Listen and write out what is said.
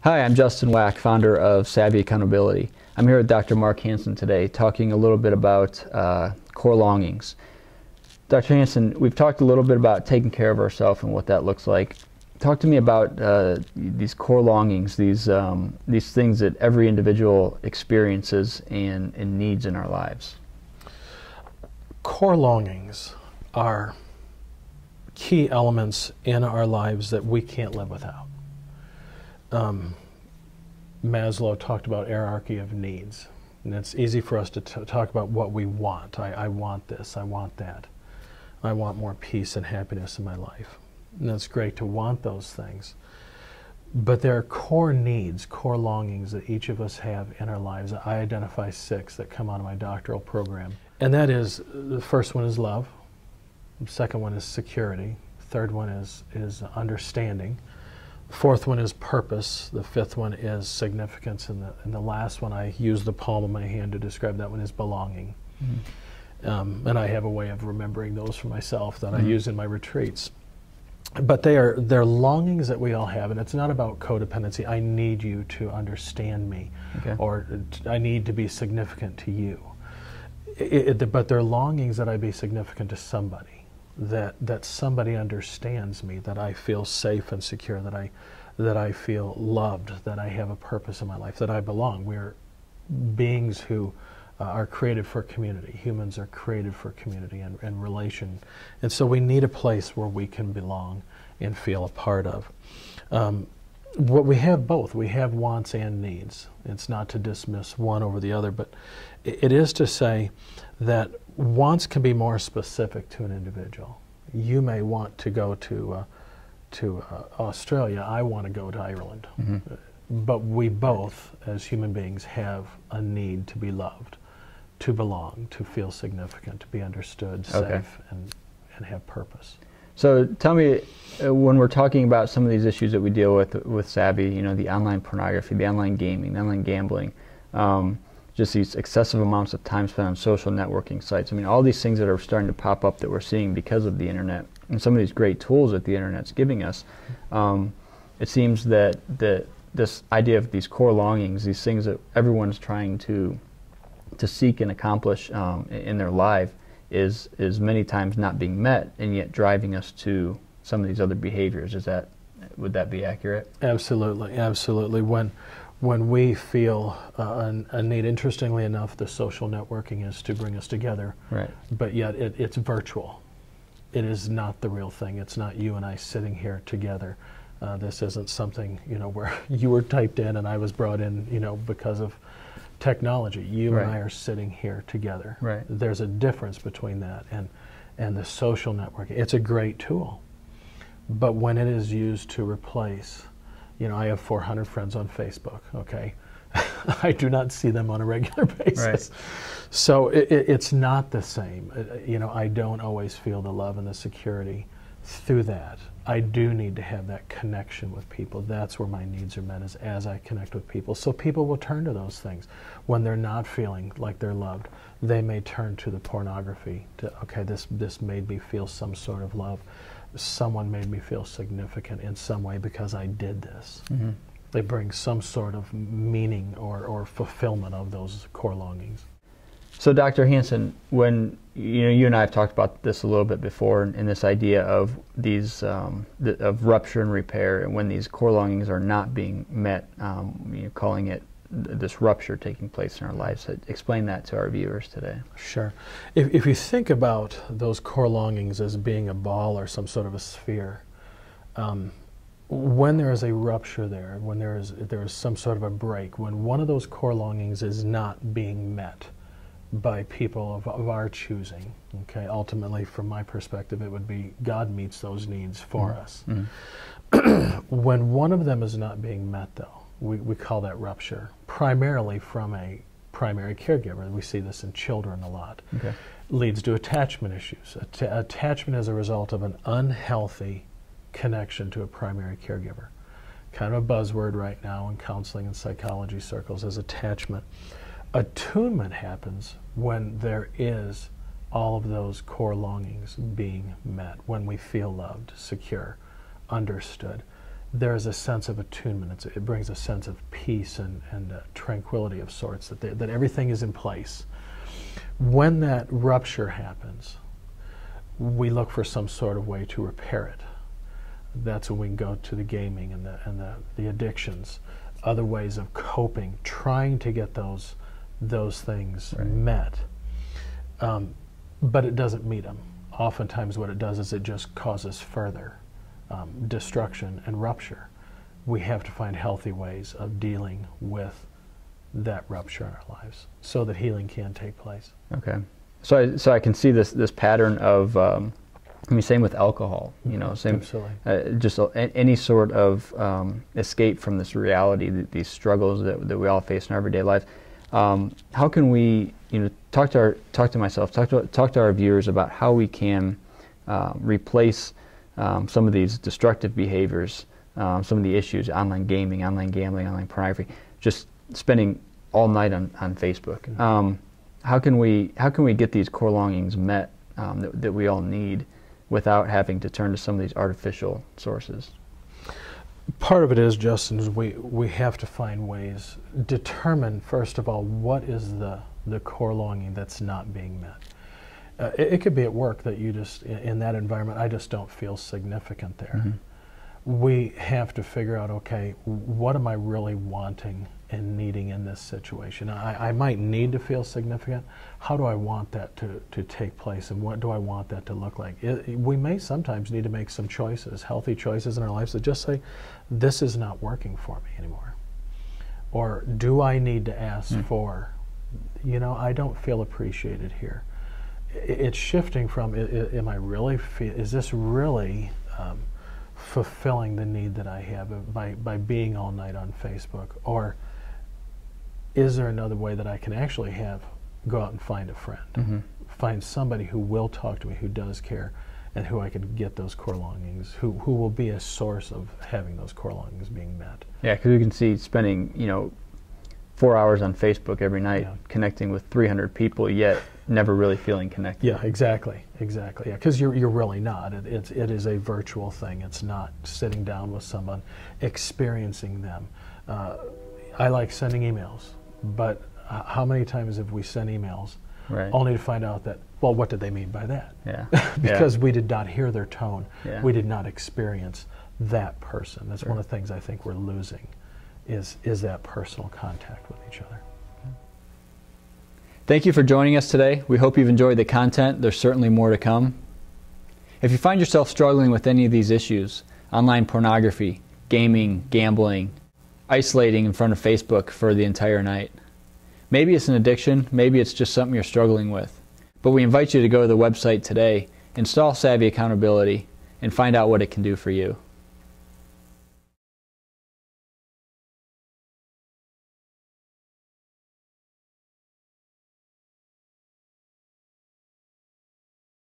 Hi, I'm Justin Wack, founder of Savvy Accountability. I'm here with Dr. Mark Hansen today, talking a little bit about core longings. Dr. Hansen, we've talked a little bit about taking care of ourselves and what that looks like. Talk to me about these core longings, these things that every individual experiences and needs in our lives. Core longings are key elements in our lives that we can't live without. Maslow talked about hierarchy of needs, and it's easy for us to talk about what we want. I want this, I want that. I want more peace and happiness in my life. And it's great to want those things. But there are core needs, core longings that each of us have in our lives. I identify 6 that come out of my doctoral program. And that is, the first one is love. The second one is security. The third one is understanding. The fourth one is purpose. The fifth one is significance. And the last one, I use the palm of my hand to describe that one, is belonging. Mm-hmm. And I have a way of remembering those for myself that I use in my retreats. But they're longings that we all have, and it's not about codependency. I need you to understand me, okay, or I need to be significant to you. But they're longings that I be significant to somebody, that somebody understands me, that I feel safe and secure, that I feel loved, that I have a purpose in my life, that I belong. We're beings who are created for community. Humans are created for community and relation. And so we need a place where we can belong and feel a part of. What we have both. We have wants and needs. It's not to dismiss one over the other, but it is to say that wants can be more specific to an individual. You may want to go to Australia. I want to go to Ireland. Mm-hmm. But we both, as human beings, have a need to be loved, to belong, to feel significant, to be understood, safe, and have purpose. So tell me, when we're talking about some of these issues that we deal with Savvy, you know, the online pornography, the online gaming, the online gambling, just these excessive amounts of time spent on social networking sites. I mean, all these things that are starting to pop up that we're seeing because of the internet and some of these great tools that the internet's giving us. It seems that this idea of these core longings, these things that everyone's trying to seek and accomplish in their life, is many times not being met, and yet driving us to some of these other behaviors. Would that be accurate? Absolutely, absolutely. When we feel a need, interestingly enough, the social networking is to bring us together, right? But yet it's virtual. It is not the real thing. It's not you and I sitting here together. This isn't something, you know, where you were typed in and I was brought in, you know, because of technology. You and I are sitting here together. Right. There's a difference between that and the social networking. It's a great tool, but when it is used to replace, you know, I have 400 friends on Facebook, okay? I do not see them on a regular basis. Right. So it's not the same. You know, I don't always feel the love and the security through that. I do need to have that connection with people. That's where my needs are met, is as I connect with people. So people will turn to those things. When they're not feeling like they're loved, they may turn to the pornography to, okay, this made me feel some sort of love. Someone made me feel significant in some way because I did this. Mm-hmm. They bring some sort of meaning or fulfillment of those core longings. So Dr. Hansen, when you and I have talked about this a little bit before, and this idea of these of rupture and repair, and when these core longings are not being met, calling it this rupture taking place in our lives. Explain that to our viewers today. Sure. If you think about those core longings as being a ball or some sort of a sphere, when there is a rupture there, when there is some sort of a break, when one of those core longings is not being met by people of our choosing, okay, ultimately from my perspective it would be God meets those needs for us. Mm-hmm. When one of them is not being met, though, we call that rupture, primarily from a primary caregiver. We see this in children a lot. Okay. Leads to attachment issues. Attachment as a result of an unhealthy connection to a primary caregiver. Kind of a buzzword right now in counseling and psychology circles is attachment. Attunement happens when there is all of those core longings being met, when we feel loved, secure, understood. there's a sense of attunement. It brings a sense of peace and tranquility of sorts, that everything is in place. When that rupture happens, we look for some sort of way to repair it. That's when we can go to the gaming and the addictions, other ways of coping, trying to get those things met. But it doesn't meet them. Oftentimes what it does is it just causes further destruction and rupture. We have to find healthy ways of dealing with that rupture in our lives so that healing can take place. Okay. So I can see this pattern of, same with alcohol, same, just any sort of escape from this reality, these struggles that we all face in our everyday life. How can we, talk to myself, talk to our viewers about how we can replace some of these destructive behaviors, some of the issues, online gaming, online gambling, online pornography, just spending all night on Facebook. How can we get these core longings met that we all need without having to turn to some of these artificial sources? Part of it is, Justin, is we have to find ways, determine first of all what is the core longing that's not being met. It could be at work that you just, in that environment, I just don't feel significant there. We have to figure out, okay, what am I really wanting and needing in this situation? I might need to feel significant. How do I want that to take place, and what do I want that to look like? We may sometimes need to make some choices, healthy choices in our lives that just say, this is not working for me anymore. Or do I need to ask for, I don't feel appreciated here. It's shifting from, am I really, is this really fulfilling the need that I have by being all night on Facebook? Or is there another way that I can actually go out and find a friend, find somebody who will talk to me, who does care, and who I can get those core longings, who will be a source of having those core longings being met. Yeah, because we can see spending 4 hours on Facebook every night, connecting with 300 people, yet never really feeling connected. Yeah, exactly. Yeah, because you're really not. It is a virtual thing. It's not sitting down with someone, experiencing them. I like sending emails, but how many times have we sent emails only to find out that, well, what did they mean by that? Yeah. Because we did not hear their tone. We did not experience that person. That's one of the things I think we're losing, is that personal contact with each other. Thank you for joining us today. We hope you've enjoyed the content. There's certainly more to come. If you find yourself struggling with any of these issues, online pornography, gaming, gambling, isolating in front of Facebook for the entire night, maybe it's an addiction, maybe it's just something you're struggling with, but we invite you to go to the website today, install Savvy Accountability, and find out what it can do for you.